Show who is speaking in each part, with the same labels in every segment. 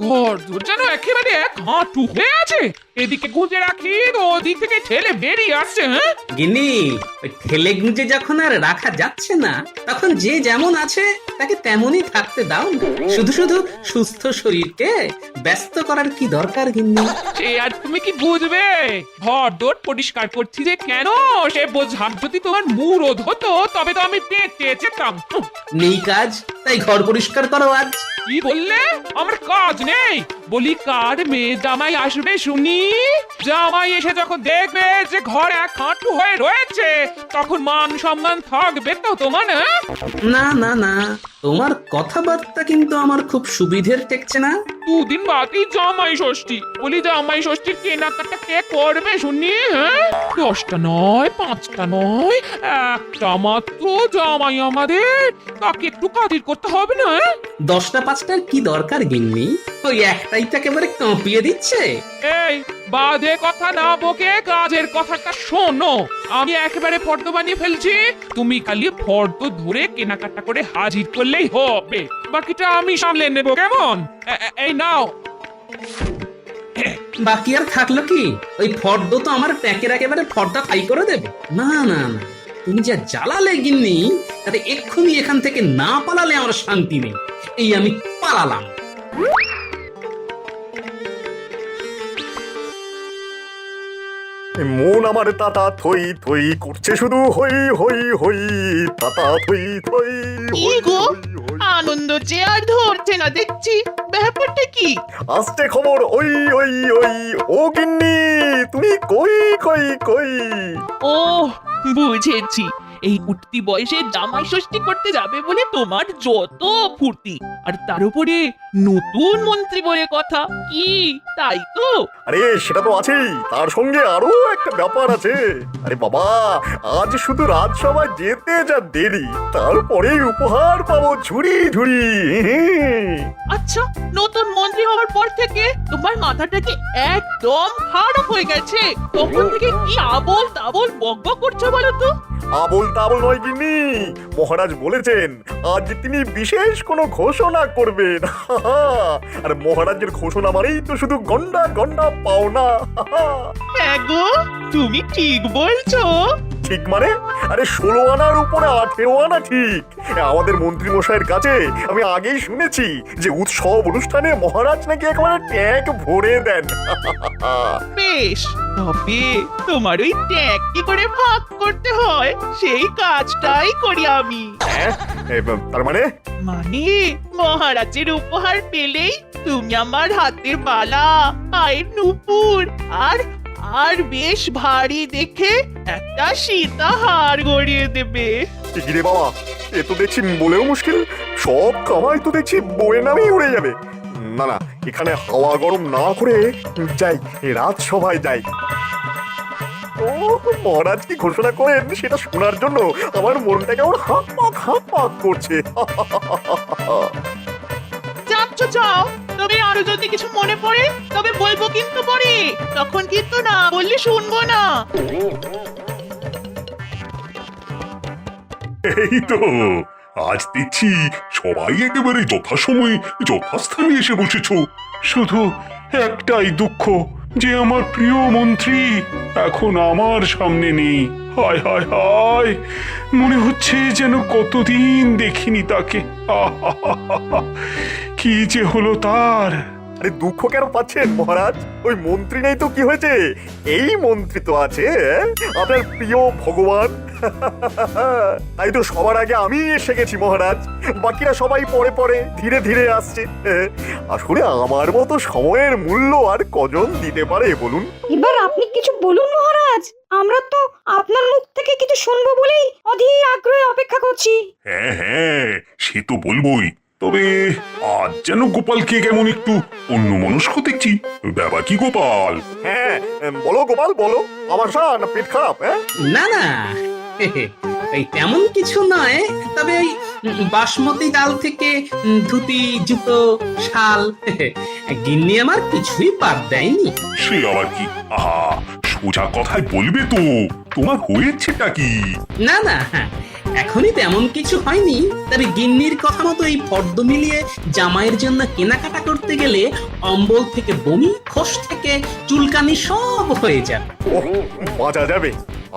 Speaker 1: ঘর দূর যেন একেবারে এক হাঁটু হয়ে আছে। এদিকে গুঁজে রাখি তো ওদিক থেকে ঠেলে বেরিয়ে আসছে। হ্যাঁ
Speaker 2: গিন্নি, ওই ঠেলে গুঁজে যখন আর রাখা যাচ্ছে না, তখন যে যেমন আছে তাকে তেমনই থাকতে দাও না। শুধু শুধু সুস্থ শরীরকে ব্যস্ত করার কি দরকার গিন্নি?
Speaker 1: সে আর তুমি কি বুঝবে? ঘর দোর পরিষ্কার করছি যে কেন, সে বোঝার যদি তোমার মুরদ হতো তবে তো আমি পেটে যেতাম।
Speaker 2: নেই কাজ, তাই ঘর পরিষ্কার করো আজ।
Speaker 1: কি বললে? আমার কাজ নেই? বলি কার মেয়ে জামাই আসবে শুনি? জামাই এসে যখন দেখবে যে ঘর এক হাঁটু হয়ে রয়েছে, তখন মান সম্মান থাকবে তো তোমার?
Speaker 2: না না না, তোমার কথাবার্তা কিন্তু আমার খুব সুবিধের ঠেকছে না।
Speaker 1: দুদিন বাদই জামাই ষষ্ঠী। বলি জামাই ষষ্ঠীর কেনাকাটা কে করবে শুনি? হ্যাঁ, 10টা নয়, 5টা নয়, একটা মাত্র জামাই আমাদের। তাকে একটু কাজের করতে হবে না?
Speaker 2: 10টা 5টার কি দরকার গিন্নি? ওই একটাই তো একেবারে কাঁপিয়ে দিচ্ছে।
Speaker 1: এই বাজে কথা না বকে কাজের কথাটা শোনো। আমি একেবারে ফর্দ বানিয়ে ফেলছি, তুমি খালি ফর্দ ধরে কেনাকাটা করে হাজির করলেই হবে। বাকিটা আমি সামলে নেব, কেমন? এই নাও।
Speaker 2: বাকি আর থাকলো কি? ওই ফর্দ তো আমার প্যাকের একেবারে ফর্দা ফাই করে দেবে। না না না, তুমি যা জ্বালালে গিন্নি, তাতে এক্ষুনি এখান থেকে না পালালে আমার শান্তি নেই। এই আমি পালালাম।
Speaker 3: মন আমার তাতা থই থই করছে, শুধু হই হই হই, তাতা থই থই।
Speaker 4: কি গো, আনন্দ যে আর ধরছে না দেখছি, ব্যাপারটা কি?
Speaker 3: আসছে খবর ওই ওই ওই। ও গিন্নি, তুমি কই কই কই?
Speaker 4: ও বুঝেছি, এই উঠতি বয়সে জামাই ষষ্ঠী করতে যাবে বলে তোমার যত ফুর্তি, আর তার উপরে নতুন মন্ত্রী বলে কথা, কি তাই তো?
Speaker 3: আরে সেটা তো আছেই, তার সঙ্গে আরো একটা ব্যাপার আছে। আরে বাবা, আজ শুধু রাজসভায় যেতে যা দেরি, তারপরেই উপহার পাবো ঝুড়ি ঝুড়ি।
Speaker 4: আচ্ছা, নতুন মন্ত্রী হওয়ার পর থেকে তোমার মাথাটা কি একদম খারাপ হয়ে গেছে? তখন থেকে কি আবল তাবল বকবক করছো বলো তো?
Speaker 3: আবল তাবল নয় গিন্নি, মহারাজ বলেছেন আজ তিনি বিশেষ কোনো ঘোষণা করবেন। আর মহারাজের ঘোষণা মানেই তো শুধু গন্ডা গন্ডা পাওনা।
Speaker 4: হ্যাঁ গো, তুমি ঠিক বলছো।
Speaker 3: ঠিক মানে? আরে 16 আনার উপরে 18 আনা ঠিক। আমাদের মন্ত্রী মশাইয়ের কাছে আমি আগেই শুনেছি যে উৎসব অনুষ্ঠানে মহারাজ নাকি একেবারে ট্যাগ ভরে দেন।
Speaker 4: বেশ, তবে তোমার ওই ট্যাগ কি করে ভাগ করতে হয় সেই কাজটাই করি আমি।
Speaker 3: হ্যাঁ, তার মানে?
Speaker 4: মানে মহারাজের উপহার পেলেই তুমি আমার হাতের বালা, পায়ের নুপুর আর আর বেশ ভারী দেখে একটা সীতাহার গড়িয়ে দেবে।
Speaker 3: রে বাবা, এ তো দেখছি বলেও মুশকিল। সব কামাই তো দেখছি বইয়ের নামেই উড়ে যাবে। না না, এখানে হাওয়া গরম না করে যাই, রাজসভায় যাই। ও মহারাজ কি ঘোষণা করেন সেটা শোনার জন্য আমার মনটা কেমন হাঁক পাক করছে।
Speaker 4: যাচ্ছ যাও, তবে আরো যদি কিছু মনে পড়ে তবে বলবো কিন্তু পরে, তখন কিন্তু না বললে শুনবো না।
Speaker 5: এই তো, আজ দেখছি সবাই একেবারে যথাসময়ে যথাস্থানে এসে বসেছ। শুধু একটাই দুঃখ যে আমার প্রিয় মন্ত্রী এখন আমার সামনে নেই। হায় হায় হায়, মনে হচ্ছে যেন কতদিন দেখিনি তাকে। কি যে হলো তার!
Speaker 3: আরে দুঃখ কেন পাচ্ছেন মহারাজ? ওই মন্ত্রী নেই তো কি হয়েছে, এই মন্ত্রী তো আছে, আপনার প্রিয় ভগবান। তাই তো সবার আগে আমি এসে গেছি মহারাজ, বাকিরা সবাই পরে পরে ধীরে ধীরে আসছে। আসলে আমার মতো সময়ের মূল্য আর কজন দিতে পারে বলুন?
Speaker 6: এবার আপনি কিছু বলুন মহারাজ, আমরা তো আপনার মুখ থেকে কিছু শুনবো বলেই অধীর আগ্রহে অপেক্ষা করছি।
Speaker 5: হ্যাঁ হ্যাঁ, সে তো বলবোই। তবে আজ যেন গোপালকে কেমন একটু অন্যমনস্ক দেখছি। ব্যাপার কি গোপাল?
Speaker 3: হ্যাঁ বলো গোপাল বলো, আমার না পেট খারাপ? হ্যাঁ
Speaker 2: না না, এই তেমন কিছু নয়। তবে ওই বাসমতি ডাল থেকে ধুতি, জুতো, শাল, গিন্নি আমার কিছুই বাদ দেয়নি।
Speaker 5: সে আবার কি? আহা, সোজা কথায় বলবে তো, তোমার হয়েছেটা কি?
Speaker 2: না না, এখনই তেমন কিছু হয়নি, তবে গিন্নির কথা মতো এই ফর্দ মিলিয়ে জামাইয়ের জন্য কেনাকাটা করতে গেলে অম্বল থেকে বমি, খোস থেকে চুলকানি সব হয়ে যাবে।
Speaker 3: ওহ, বাঁচা যাবে,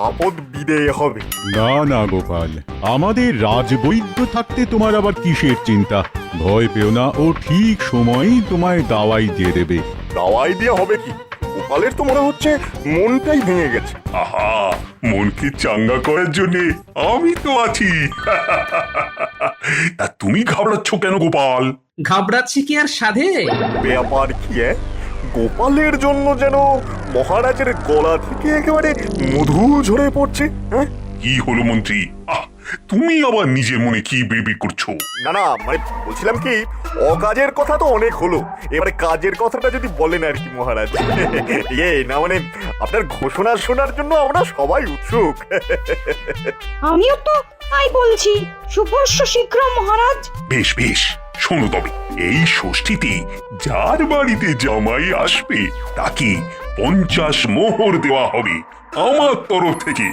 Speaker 3: আপদ বিদেয় হবে।
Speaker 7: না না গোপাল, আমাদের রাজবৈদ্য থাকতে তোমার আবার কিসের চিন্তা? ভয় পেও না, ও ঠিক সময়ই তোমায় দাওয়াই দিয়ে দেবে।
Speaker 3: দাওয়াই দিয়ে হবে কি? গোপালের তো মনে হচ্ছে মনটাই ভেঙে গেছে।
Speaker 5: আহা, মনকে চাঙ্গা করার জন্য আমি তো আছি। তা তুমি ঘাবড়াচ্ছ কেন গোপাল?
Speaker 2: ঘাবড়াচ্ছি কি আর সাধে?
Speaker 3: ব্যাপার কি গোপালের জন্য যেন মহারাজের গলা থেকে একেবারে মধু ঝরে পড়ছে। হ্যাঁ,
Speaker 5: কি হলো মন্ত্রী? তুমি আবার নিজের মনে কি বেবি করছো?
Speaker 3: না না, মানে বলছিলাম কি, অকাজের কথা তো অনেক হলো, এবারে কাজের কথাটা যদি বলেন আর কি মহারাজ। না মানে আপনার ঘোষণা শোনার জন্য আমরা সবাই উৎসুক।
Speaker 6: আমিও তো তাই বলছি, শুভস্য শীঘ্র মহারাজ।
Speaker 5: বেশ বেশ, শোনো তবে, এই ষষ্ঠীতে যার বাড়িতে জামাই আসবে তাকে 50 মোহর দেওয়া হবে আমার তরফ থেকে।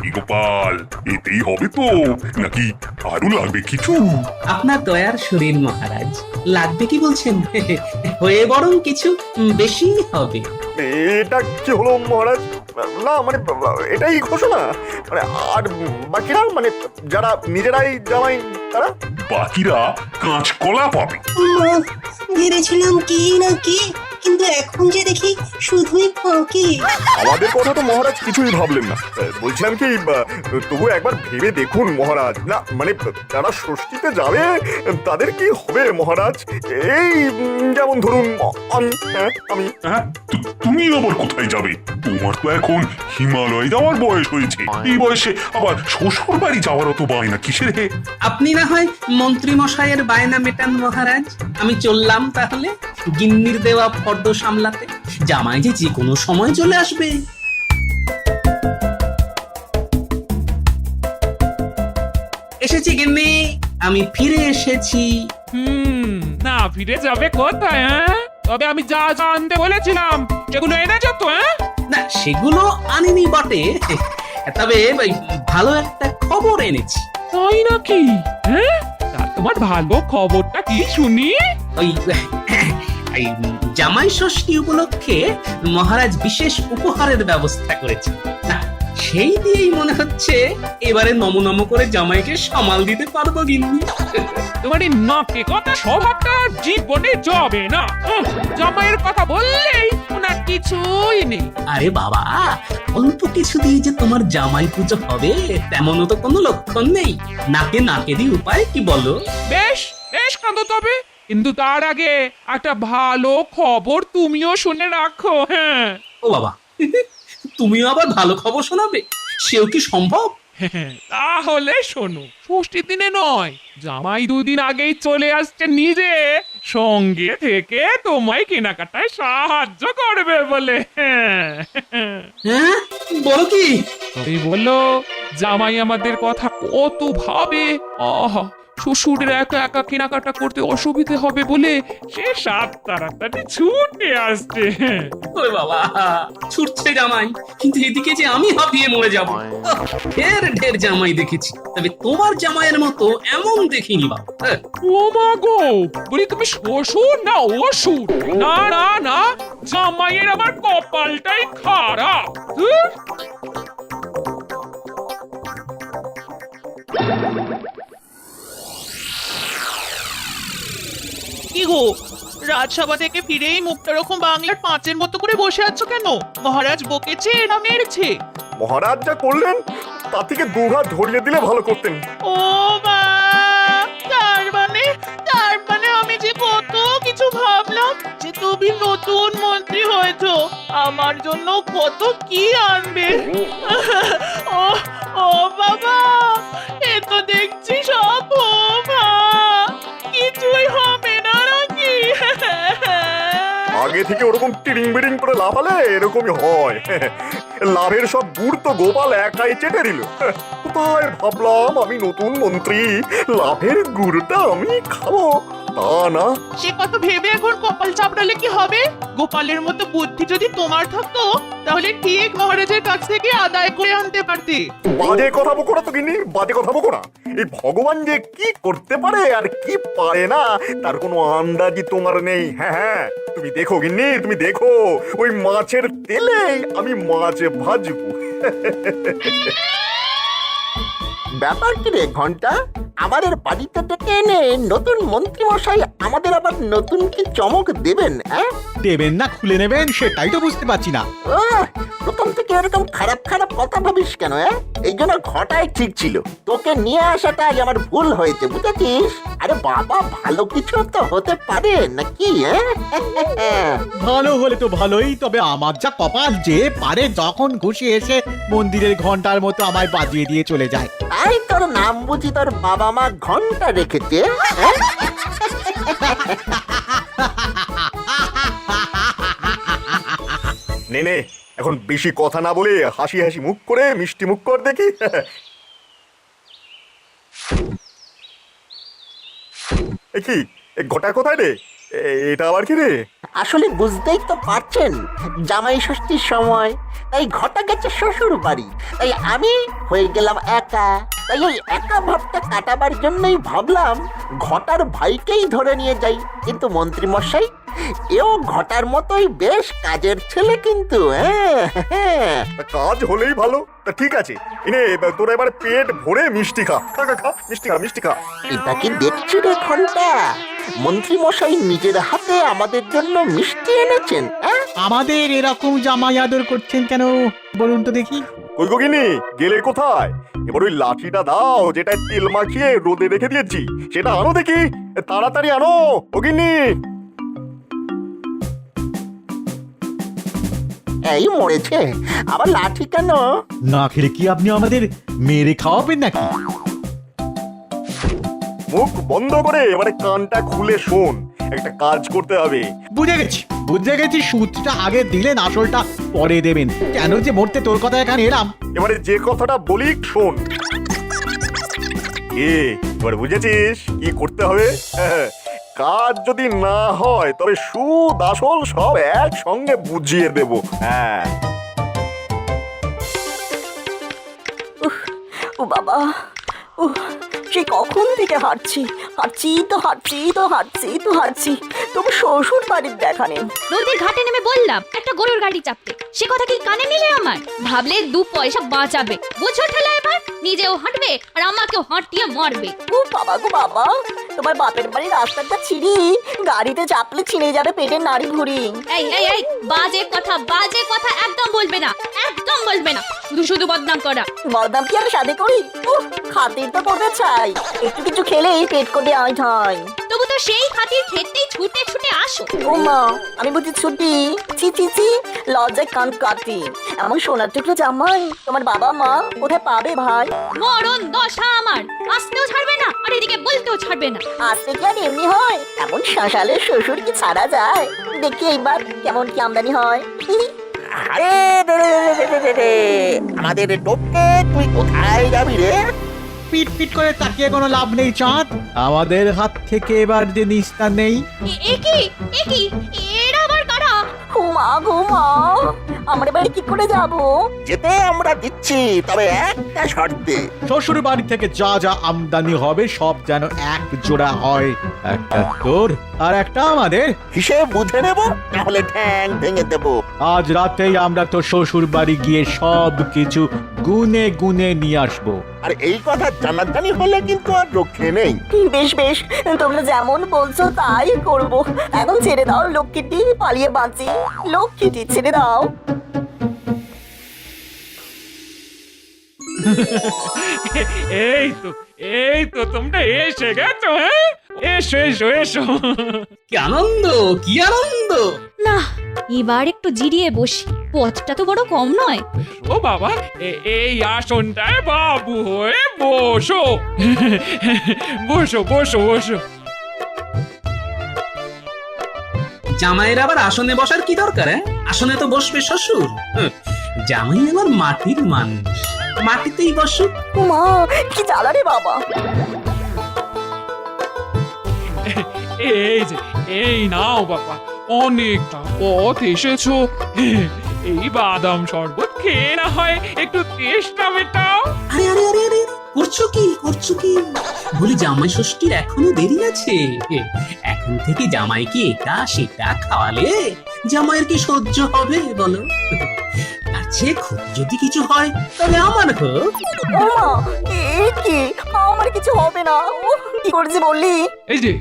Speaker 5: কি গোপাল, এতেই হবে তো নাকি আরো লাগবে কিছু?
Speaker 2: আপনার দয়ার শরীর মহারাজ, লাগবে কি বলছেন? হয়ে বরং কিছু বেশি হবে।
Speaker 3: এটা কি হলো মহারাজ? না মানে এটাই ঘোষণা, মানে আর বাকিরা, মানে যারা নিজেরাই জামাই তারা?
Speaker 5: বাকিরা কাঁচকলা পাবে।
Speaker 8: ভেবেছিলাম কি না কি, কিন্তু এখন যে দেখি শুধুই ফাঁকি।
Speaker 3: আমাদের কথা তো মহারাজ কিছুই ভাবলেন না। বলছিলাম কি, তবু একবার ভেবে দেখুন মহারাজ। না মানে যারা ষষ্ঠীতে যাবে তাদের কি হবে মহারাজ? এই যেমন ধরুন আমি। আমি
Speaker 5: হ্যাঁ, তুমি আবার কোথায় যাবে? তোমার তো এখন হিমালয় যাওয়ার বয়স হয়েছে। এই বয়সে আবার শ্বশুর বাড়ি যাওয়ার অত বায়না কিসের হে?
Speaker 2: আপনি না হয় মন্ত্রী মশাইয়ের বায়না মেটান মহারাজ, আমি চললাম তাহলে গিন্নির দেওয়া ফর্দ সামলাতে। জামাই যে কোনো সময় চলে আসবে। এসেছি গিন্নি, আমি ফিরে এসেছি।
Speaker 1: না ফিরে যাবে কোথায়? তবে আমি যা যা আনতে বলেছিলাম সেগুলো এনেছো তো?
Speaker 2: না সেগুলো আনিনি বটে, তবে ওই ভালো একটা খবর এনেছি।
Speaker 1: তাই নাকি? তা তোমার ভালো খবরটা কি শুনি?
Speaker 2: ওই এই জামাই ষষ্ঠী উপলক্ষে মহারাজ বিশেষ উপহারের ব্যবস্থা করেছে। না সেই দিয়েই মনে হচ্ছে এবারে নম করে জামাইকে সামাল দিতে পারবো গিন্নি।
Speaker 1: তোমার এই নাকে কথা স্বভাবটা জীবনে যাবে না। জামাইয়ের কথা বললেই ওনার কিছুই নেই।
Speaker 2: আরে বাবা, অল্প কিছু দিয়ে যে তোমার জামাই পুজো হবে তেমনও তো কোনো লক্ষণ নেই। নাকেরই উপায় কি বলো?
Speaker 1: বেশ বেশ কাঁদো তবে, কিন্তু তার আগে একটা ভালো খবর তুমিও শুনে রাখো।
Speaker 2: ও বাবা, তুমিও আবার ভালো খবর শোনাবে? সেও কি সম্ভব?
Speaker 1: তাহলে শোনো, ষষ্ঠীর দিনে নয়, জামাই 2 দিন আগেই চলে আসছে নিজে, সঙ্গে থেকে তোমায় কেনাকাটায় সাহায্য করবে বলে।
Speaker 2: হ্যাঁ বলো কি?
Speaker 1: তবে বললো জামাই আমাদের কথা কত ভাবে। আহা, শ্বশুরের একা একা কেনাকাটা করতে অসুবিধে হবে বলে সে সাত তাড়াতাড়ি ছুটে আসছে।
Speaker 2: ওরে বাবা, ছুটছে জামাই, কিন্তু এদিকে যে আমি হাঁপিয়ে মরে যাব। ঢের ঢের জামাই দেখেছি, তবে তোমার জামাইয়ের মতো এমন দেখিনি বাবা।
Speaker 1: ও মা গো, বলি তুমি শ্বশুর না অসুর? না না না, জামাইয়ের আমার কপালটাই খারাপ।
Speaker 4: কি গো, রাজসভা থেকে ফিরেই মুখটা রকম বাংলার পাঁচের মতো করে বসে আছো কেন? মহারাজ বকেছে না মেরেছে?
Speaker 3: মহারাজ যা করলেন তার থেকে 2 হাত ধরিয়ে দিলে ভালো করতেন।
Speaker 4: ও মা, তার মানে আমি যে কত কিছু ভাবলাম যে তুমি নতুন মন্ত্রী হয়েছো, আমার জন্য কত কি আনবে। ও ও বাবা, এ তো দেখছি সব বোমা, কিছুই হবে না নাকি?
Speaker 3: আগে থেকে ওরকম টিরিং বিরিং করে লাফালে এরকমই হয়। লাভের সব গুড় তো গোপাল একাই চেটে দিল। কোথায় ভাবলাম আমি নতুন মন্ত্রী, লাভের গুড়টা আমি খাবো। তা না।
Speaker 4: সে কত ভেবে এখন কপাল চাপড়ালে কি হবে? গোপালের মতো বুদ্ধি যদি তোমার থাকতো তাহলে ঠিক মহারাজের কাছ থেকে আদায় করে আনতে পারতে।
Speaker 3: বাজে কথা বকো না তো গিন্নি, বাজে কথা বকো না। এই ভগবান যে কি করতে পারে আর কি পারে না তার কোনো আন্দাজই তোমার নেই। হ্যাঁ হ্যাঁ, তুমি দেখো গিন্নি, তুমি দেখো, ওই মাছের তেলে আমি মাছ ভাজবো।
Speaker 9: ব্যাপার কি রে ঘন্টা, আমাদের বাড়িতে ডেকে এনে নতুন মন্ত্রী মশাই আমাদের আবার নতুন কি চমক দেবেন?
Speaker 10: দেবেন না খুলে নেবেন সেটাই তো বুঝতে পারছি না।
Speaker 9: প্রথম থেকে এরকম খারাপ খারাপ কথা ভাবিস কেন? এই জন্য ঘটাই ঠিক ছিল, তোকে নিয়ে আসাটাই আমার ভুল হয়েছে, বুঝেছিস? আরে বাবা, ভালো কিছু তো হতে পারে নাকি?
Speaker 10: ভালো হলে তো ভালোই, তবে আমার যা কপাল যে পারে যখন খুশি এসে মন্দিরের ঘন্টার মতো আমায় বাজিয়ে দিয়ে চলে যায়।
Speaker 9: তাই তোর নাম বুঝি তোর বাবা মা ঘন্টা রেখেছে?
Speaker 3: নে নে, এখন বেশি কথা না বলে হাসি হাসি মুখ করে মিষ্টি মুখ কর দেখি। এ কি, এ ঘটা কোথায় রে? এটা আবার কি রে?
Speaker 9: আসলে বুঝতেই তো পারছেন, জামাই ষষ্ঠীর সময়, তাই ঘটা গেছে শ্বশুর বাড়ি, তাই আমি হয়ে গেলাম একা। তাই ওই একা ভাবটা কাটাবার জন্যই ভাবলাম ঘটার ভাইকেই ধরে নিয়ে যাই। কিন্তু মন্ত্রী মশাই, এও ঘটার মতোই বেশ কাজের ছেলে কিন্তু।
Speaker 3: তা কাজ হলেই ভালো। তা ঠিক আছে, এনে তোরা এবার পেট ভরে মিষ্টি খা, খা খা খা, মিষ্টি খা, মিষ্টি খা।
Speaker 9: এটা কি দেখছি রে ঘন্টা, মন্ত্রী মশাই নিজের হাতে আমাদের জন্য মিষ্টি এনেছেন?
Speaker 10: আমাদের এরকম জামাই আদর করছেন কেন বলুন তো দেখি?
Speaker 3: কই গো গিন্নি, গেলে কোথায়? এবার ওই লাঠিটা দাও যেটা তেল মাখিয়ে রোদে রেখে দিয়েছি, সেটা আনো দেখি, তাড়াতাড়ি আনো ও গিন্নি।
Speaker 9: এই মরেছে, আবার লাঠি কেন?
Speaker 10: না খেলে কি আপনি আমাদের মেরে খাওয়াবেন নাকি?
Speaker 3: মুখ বন্ধ করে এবারে কানটা খুলে শোন, একটা কাজ করতে হবে।
Speaker 10: বুঝে গেছি, সুদটা আগে দিলেন, আসলটা পরে দেবেন। কেন যে মরতে তোর কথা এখানে এলাম।
Speaker 3: এবারে যে কথাটা বলি শোন। এবার বুঝেছিস কি করতে হবে? কাজ যদি না হয় তবে সুদ আসল সব একসঙ্গে বুঝিয়ে দেব। হ্যাঁ,
Speaker 11: ও বাবা, ও সে কখন থেকে হাঁটছি তবু শ্বশুর বাড়ির দেখা নেই।
Speaker 6: নদীর ঘাটে নেমে বললাম একটা গরুর গাড়ি চাপতে, সে কথা কি কানে নিলে আমার? ভাবলে 2 পয়সা বাঁচাবে, বুঝো ঠেলা এবার নিজেও হাঁটবে আর আমাকেও হাঁটিয়ে মারবে।
Speaker 11: ও বাবা গো বাবা, তোমার বাপের বাড়ির রাস্তাটা ছিঁড়ি, গাড়িতে চাপলে ছিঁড়ে যাবে পেটের নাড়ি ভুঁড়ি।
Speaker 6: এই বাজে কথা একদম বলবে না, একদম বলবে না, শুধু বদনাম করা।
Speaker 11: বদনাম কি আমি সাথে করি? খাতির তো করতে চাই, একটু কিছু খেলেই পেট করে আয় হয়।
Speaker 6: তবু তো সেই খাতির খেতেই ছুটে আসো।
Speaker 11: ও মা, আমি বুঝি ছুটি? ছি, লজ্জায় কান কাটি। এমন সোনার টুকরো জামাই তোমার বাবা মা কোথায় পাবে ভাই?
Speaker 6: মরণ দশা আমার, আসতেও ছাড়বে না আর এদিকে বলতেও ছাড়বে না।
Speaker 11: আসতে কি আর এমনি হয়? এমন শাসালে শ্বশুর কি ছাড়া যায়? দেখি এইবার কেমন কি আমদানি হয়।
Speaker 9: আরে আমাদের টোপকে তুই কোথায় যাবি রে?
Speaker 10: পিট করে তাকিয়ে কোনো লাভ নেই চাঁদ, আমাদের হাত থেকে এবার যে নিস্তার নেই।
Speaker 6: এ কি এরা আবার কারা?
Speaker 11: ঘুমা আমরা বাড়ি কি করে যাব?
Speaker 9: যেতে আমরা দিচ্ছি, তবে একটা শর্তে।
Speaker 10: শ্বশুর বাড়ি থেকে যা যা আমদানি হবে সব যেন এক জোড়া হয়, একটা তোর আর একটা আমাদের।
Speaker 9: হিসেব বুঝে নেব, তাহলে ঠ্যাং ভেঙে দেব।
Speaker 10: আজ রাতেই আমরা তো শ্বশুর বাড়ি গিয়ে সব কিছু গুনে গুনে নিয়ে আসবো।
Speaker 9: আর এই কথা জানাজানি হলে কিন্তু আর রক্ষে নেই।
Speaker 11: বেশ তোমরা যেমন বলছো তাই করব। এখন ছেড়ে দাও লক্ষ্মীটি, পালিয়ে বাঁচি। লক্ষ্মীটি ছেড়ে দাও।
Speaker 1: এই তো তোমরা এসে গেছো। হ্যাঁ, এসো।
Speaker 2: কি আনন্দ, কি আনন্দ!
Speaker 6: না, এবার একটু জিরিয়ে বসি, পথটা তো বড় কম নয়।
Speaker 1: ও বাবা, এই আসনটায় বাবু হয়ে বসো। বসো।
Speaker 2: জামাইয়ের আবার আসনে বসার কি দরকার? আসনে তো বসবে শ্বশুর। জামাই আবার মাটির মানুষ, মাটিতেই বসুক।
Speaker 11: মা, কি জ্বালা রে বাবা।
Speaker 1: এই যে এই নাও বাবা, অনেকটা পথ এসেছো, এই বাদাম শরবত খেয়ে না হয় একটু তেষ্টা মেটাও।
Speaker 2: আরে আরে আরে আরে করছো কি বলি জামাই ষষ্ঠীর এখনো দেরি আছে। এখন থেকে জামাইকে এটা সেটা খাওয়ালে জামাইয়ের কি সহ্য হবে বলো? আর যে ক্ষতি যদি কিছু হয় তবে আমার হোক।
Speaker 11: ওমা এ কি, আমার কিছু হবে না। উফ, কি করেছি বললি?
Speaker 1: এই যে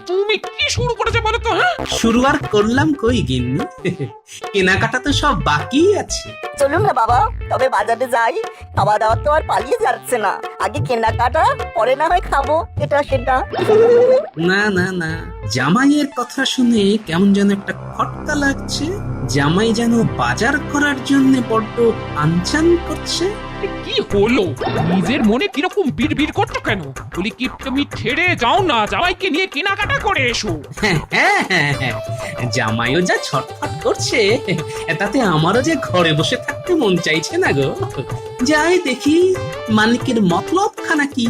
Speaker 1: তুমি কি শুরু করেছো বলো তো? হ্যাঁ,
Speaker 2: শুরু আর করলাম কই গিন্নি, কেনাকাটা তো সব বাকি আছে।
Speaker 11: চলুন না বাবা, তবে বাজারে যাই। খাওয়া দাওয়া তো আর পালিয়ে যাচ্ছে না। আগে কেনাকাটা, পরে না হয় খাবো এটা সেটা।
Speaker 2: না না না, জামাইয়ের কথা শুনে কেমন যেন একটা খটকা লাগছে। জামাই যেন বাজার করার জন্য বড্ড আনচান করছে।
Speaker 1: কি হলো? নিজের মনে কিরকম বিড়বিড় করছো কেন? বলি কি তুমি ছেড়ে যাও না, জামাইকে নিয়ে কেনাকাটা করে এসো।
Speaker 2: হ্যাঁ, জামাইও যা ছটফট করছে তাতে আমারও যে ঘরে বসে থাকতে মন চাইছে না গো। যাই দেখি মালিকের মতলব খানা কি।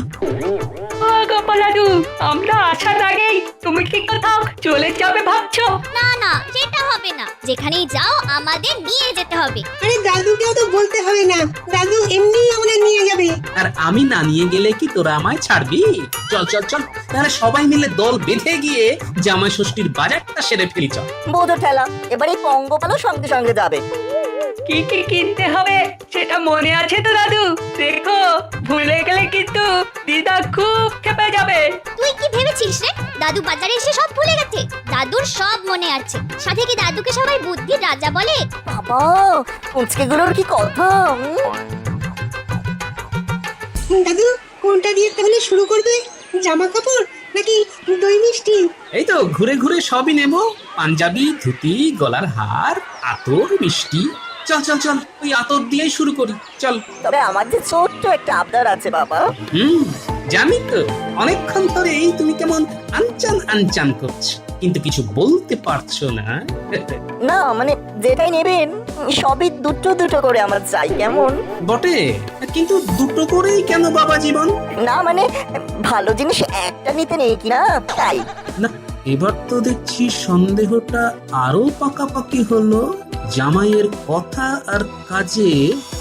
Speaker 6: গোপালাদু, আমরা আসার আগেই তুমি কি কোথাও চলে যাবে ভাবছো? না না, সেটা হবে না। যেখানেই যাও আমাদের নিয়ে যেতে হবে।
Speaker 8: আরে দাদুকেও তো বলতে হবে না, দাদু এমনি আমাদের নিয়ে যাবে।
Speaker 2: আর আমি না নিয়ে গেলে কি তোরা আমায় ছাড়বি? চল চল চল, তাহলে সবাই মিলে দল বেঁধে গিয়ে জামাই ষষ্ঠীর বাজারটা সেরে ফেলি চল।
Speaker 11: বোধ ঠেলা, এবারে পঙ্গপালও সঙ্গে সঙ্গে যাবে।
Speaker 6: কি কি কিনতে হবে সেটা মনে আছে তো দাদু? দেখো ভুলে গেলে কিন্তু দিদা খুব খেপে যাবে।
Speaker 12: তুই কি ভেবেছিস রে? দাদু বাজারে এসে সব ভুলে গেছে? দাদুর সব মনে আছে। সাথে কি দাদুকে সবাই বুদ্ধির রাজা বলে?
Speaker 11: বাবা, পুচকেগুলোর কি কথা!
Speaker 8: দাদু কোনটা দিয়ে তাহলে শুরু করবে? জামা কাপড় নাকি দই মিষ্টি?
Speaker 2: এই তো ঘুরে ঘুরে সবই নেব, পাঞ্জাবি, ধুতি, গলার হার, আতর, মিষ্টি। চল চল চল, ওই আতর দিয়েই শুরু করি চল।
Speaker 11: তবে আমার যে ছোট্ট একটা আবদার আছে বাবা।
Speaker 2: জানি তো, অনেকক্ষণ ধরে এই তুমি কেমন আনচান করছো, কিন্তু কিছু বলতে পারছো না।
Speaker 11: না মানে যেটাই নেবেন সবই দুটো দুটো করে আমার চাই, কেমন?
Speaker 2: বটে, কিন্তু দুটো করেই কেন বাবা জীবন?
Speaker 11: না মানে ভালো জিনিস একটা নিতে নেই কিনা তাই।
Speaker 2: না, এবার তো দেখছি সন্দেহটা আরো পাকাপাকি হলো। জামাইয়ের কথা আর কাজে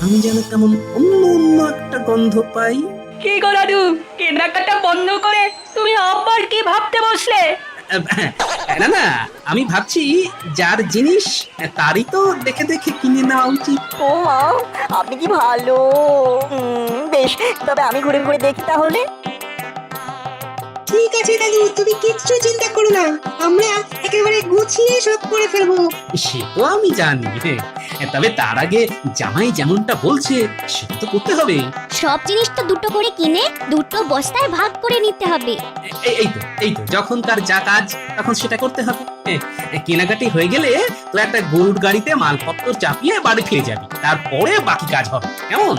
Speaker 2: আমি যেন কেমন অন্য অন্য একটা গন্ধ পাই।
Speaker 6: কি গো দাদু, কেনাকাটা বন্ধ করে তুমি আবার কি ভাবতে বসলে?
Speaker 2: না না, আমি ভাবছি যার জিনিস তারই তো দেখে দেখে কিনে নেওয়া উচিত।
Speaker 11: ও মা, আপনি কি ভালো! বেশ, তবে আমি ঘুরে ঘুরে দেখি তাহলে।
Speaker 8: ঠিক আছে দাদু, তুমি কিচ্ছু চিন্তা করো না, আমরা একেবারে গুছিয়ে সব করে ফেলবো।
Speaker 2: সে তো আমি জানি, তবে তার আগে জামাই যেমনটা বলছে সেটা তো করতে হবে।
Speaker 12: সব জিনিস তো দুটো করে কিনে দুটো বস্তায় ভাগ করে নিতে হবে।
Speaker 2: এই তো যখন তার যা কাজ তখন সেটা করতে হবে। কেনাকাটি হয়ে গেলে তো একটা গরুর গাড়িতে মালপত্র চাপিয়ে বাড়ি ফিরে যাবি, তারপরে বাকি কাজ হবে, কেমন?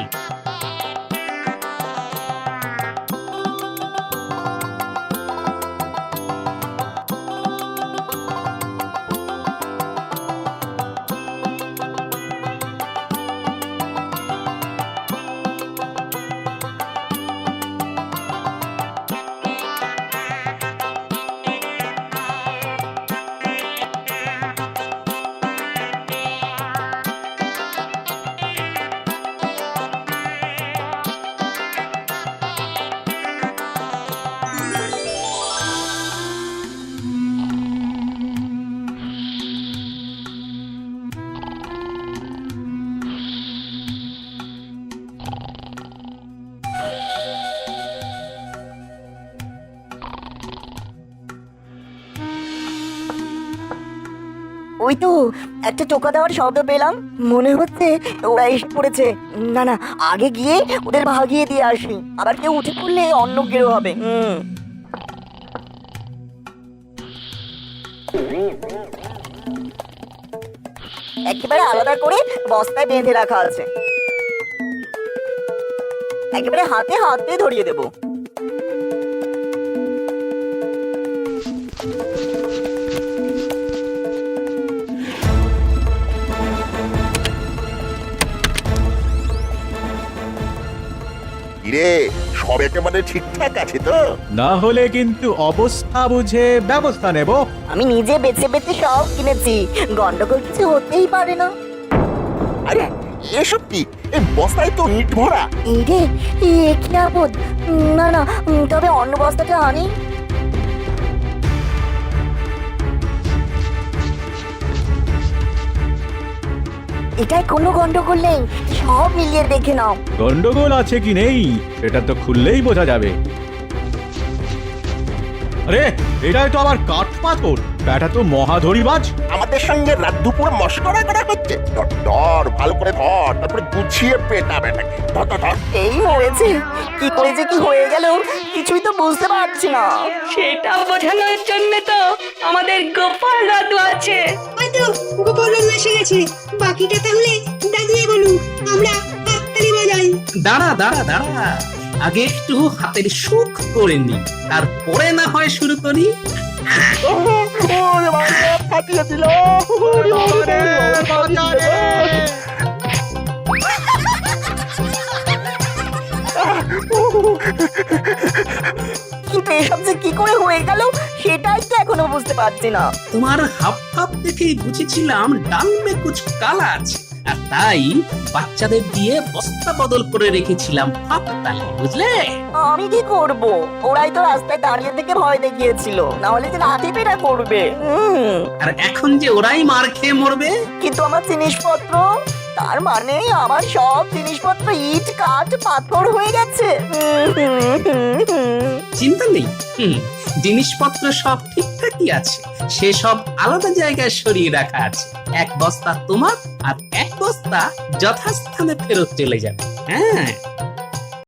Speaker 11: ওই তো একটা টোকা দেওয়ার শব্দ পেলাম, মনে হচ্ছে ওরা এসে পড়েছে। না না, আগে গিয়ে ওদের ভাগিয়ে দিয়ে আসি, আবার কেউ উঠে পড়লে অন্য কেউ হবে। একেবারে আলাদা করে বস্তায় বেঁধে রাখা আছে, একেবারে হাতে হাতে ধরিয়ে দেবো।
Speaker 3: কিরে সব একেবারে ঠিকঠাক আছে তো?
Speaker 10: না হলে কিন্তু অবস্থা বুঝে ব্যবস্থা নেব।
Speaker 11: আমি নিজে বেছে বেছে সব কিনেছি, গন্ডগোল কিছু হতেই পারে না।
Speaker 3: আরে এসব কি? এই বস্তায় তো ইট ভরা।
Speaker 11: এই রে, এ কি আপদ! না না, তবে অন্য বস্তাটা আনি। এটাই কোনো গন্ডগোল নেই, সব মিলিয়ে দেখে নাও।
Speaker 10: গন্ডগোল আছে কি নেই এটা তো খুললেই বোঝা যাবে। আরে এটাই তো আবার কাঠ পাথর, ব্যাটা তো মহাধরিবাজ।
Speaker 3: আমাদের সঙ্গে রাত দুপুর মশকরা করা হচ্ছে। ধর ভালো করে ধর, তারপরে গুছিয়ে পেটাবে নাকি। ধর।
Speaker 11: এই হয়েছে, কি করে যে কি হয়ে গেল কিছুই তো বুঝতে পারছি না।
Speaker 8: সেটা বোঝানোর জন্য তো আমাদের গোপাল দাদু আছে। হয়তো গোপাল দাদু এসে গেছে, বাকিটা তাহলে দাদুই বলুক, আমরা হাততালি বাজাই।
Speaker 2: দাঁড়া আগে একটু হাতের সুখ করে নি, তারপরে না হয় শুরু করি।
Speaker 3: ফাটিয়ে দিল।
Speaker 11: কিন্তু এসব যে কি করে হয়ে গেল সেটাই তো এখনো বুঝতে পারছি না।
Speaker 2: তোমার হাব দেখেই বুঝেছিলাম ডাল মে কুছ কালা আছে, আর তাই বাচ্চাদের দিয়ে বস্তা বদল করে রেখেছিলাম হাততালি, বুঝলে?
Speaker 11: আমি কি করব? ওরাই তো রাস্তায় দাঁড়িয়ে থেকে ভয় দেখিয়েছিল, না হলে যে লাঠি পেটা করবে।
Speaker 2: আর এখন যে ওরাই মার খেয়ে মরবে।
Speaker 11: কিন্তু আমার জিনিসপত্র, তার মানে আমার সব জিনিসপত্র ইট কাঠ পাথর হয়ে গেছে।
Speaker 2: চিন্তা নেই, জিনিসপত্র সব ঠিকঠাকই আছে, সে সব আলাদা জায়গায় সরিয়ে রাখা আছে। এক বস্তা তোমার আর এক বস্তা যথাস্থানে ফেরত চলে যাবে। হ্যাঁ,